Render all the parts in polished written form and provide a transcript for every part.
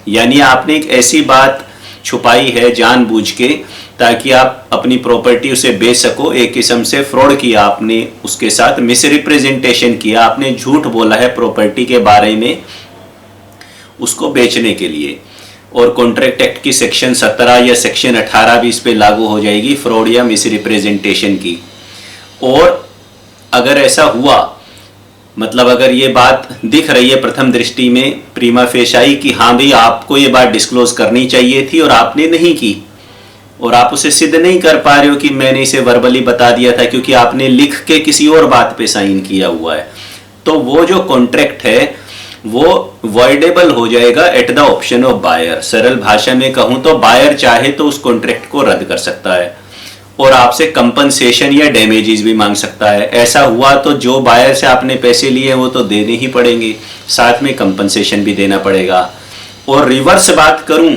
यानी आपने एक ऐसी बात छुपाई है जानबूझ के ताकि आप अपनी प्रॉपर्टी उसे बेच सको। एक किस्म से फ्रॉड किया आपने, उसके साथ मिस रिप्रेजेंटेशन किया, आपने झूठ बोला है प्रॉपर्टी के बारे में उसको बेचने के लिए। और कॉन्ट्रैक्ट एक्ट की सेक्शन 17 या सेक्शन 18 भी इस पे लागू हो जाएगी, फ्रॉड या मिस रिप्रेजेंटेशन की। और अगर ऐसा हुआ, मतलब अगर ये बात दिख रही है प्रथम दृष्टि में प्रीमा फेसाई कि हाँ भाई आपको ये बात डिस्क्लोज करनी चाहिए थी और आपने नहीं की, और आप उसे सिद्ध नहीं कर पा रहे हो कि मैंने इसे वर्बली बता दिया था क्योंकि आपने लिख के किसी और बात पे साइन किया हुआ है, तो वो जो कॉन्ट्रैक्ट है वो वॉइडेबल हो जाएगा at the option of buyer. सरल भाषा में कहूं तो बायर चाहे तो उस कॉन्ट्रैक्ट को रद्द कर सकता है और आपसे कंपनसेशन या डैमेजेस भी मांग सकता है। ऐसा हुआ तो जो बायर से आपने पैसे लिए वो तो देने ही पड़ेंगे, साथ में कंपनसेशन भी देना पड़ेगा। और रिवर्स बात करूं,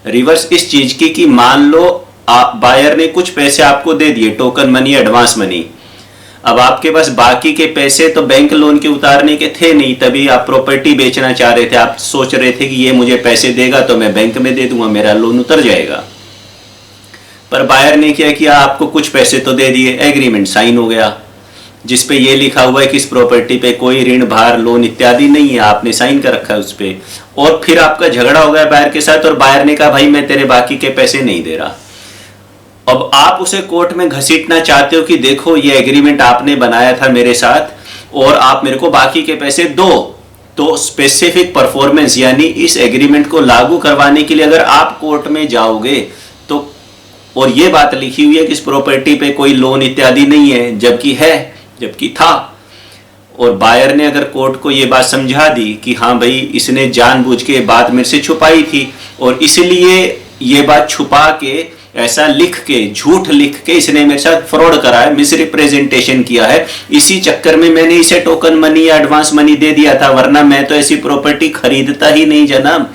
रिवर्स इस चीज की कि मान लो बायर ने कुछ पैसे आपको दे दिए, टोकन मनी, एडवांस मनी, अब आपके पास बाकी के पैसे तो बैंक लोन के उतारने के थे नहीं, तभी आप प्रॉपर्टी बेचना चाह रहे थे। आप सोच रहे थे कि ये मुझे पैसे देगा तो मैं बैंक में दे दूंगा, मेरा लोन उतर जाएगा। पर बायर ने क्या किया, आपको कुछ पैसे तो दे दिए, एग्रीमेंट साइन हो गया जिसपे ये लिखा हुआ है कि इस प्रॉपर्टी पे कोई ऋण भार लोन इत्यादि नहीं है, आपने साइन कर रखा है उस पे। और फिर आपका झगड़ा हो गया बायर के साथ और बायर ने कहा भाई मैं तेरे बाकी के पैसे नहीं दे रहा। अब आप उसे कोर्ट में घसीटना चाहते हो कि देखो ये एग्रीमेंट आपने बनाया था मेरे साथ और आप मेरे को बाकी के पैसे दो। तो स्पेसिफिक परफॉर्मेंस यानी इस एग्रीमेंट को लागू करवाने के लिए अगर आप कोर्ट में जाओगे तो, और ये बात लिखी हुई है कि इस प्रॉपर्टी पे कोई लोन इत्यादि नहीं है, जबकि था, और बायर ने अगर कोर्ट को ये बात समझा दी कि हाँ भाई इसने जानबूझ के बात मेरे से छुपाई थी और इसलिए ये बात छुपा के ऐसा लिख के, झूठ लिख के इसने मेरे साथ फ्रॉड करा है, मिस रिप्रेजेंटेशन किया है, इसी चक्कर में मैंने इसे टोकन मनी या एडवांस मनी दे दिया था, वरना मैं तो ऐसी प्रॉपर्टी खरीदता ही नहीं जनाब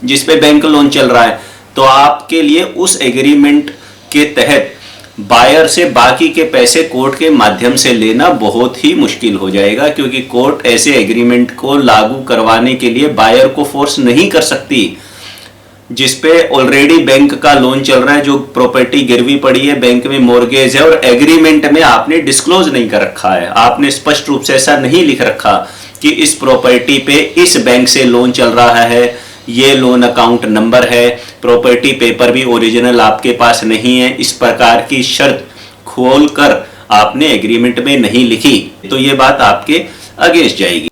जिसपे बैंक लोन चल रहा है। तो आपके लिए उस एग्रीमेंट के तहत बायर से बाकी के पैसे कोर्ट के माध्यम से लेना बहुत ही मुश्किल हो जाएगा, क्योंकि कोर्ट ऐसे एग्रीमेंट को लागू करवाने के लिए बायर को फोर्स नहीं कर सकती जिसपे ऑलरेडी बैंक का लोन चल रहा है, जो प्रॉपर्टी गिरवी पड़ी है, बैंक में मॉर्गेज है और एग्रीमेंट में आपने डिस्क्लोज नहीं कर रखा है, आपने स्पष्ट रूप से ऐसा नहीं लिख रखा कि इस प्रॉपर्टी पे इस बैंक से लोन चल रहा है, ये लोन अकाउंट नंबर है, प्रॉपर्टी पेपर भी ओरिजिनल आपके पास नहीं है। इस प्रकार की शर्त खोलकर आपने एग्रीमेंट में नहीं लिखी तो ये बात आपके अगेंस्ट जाएगी।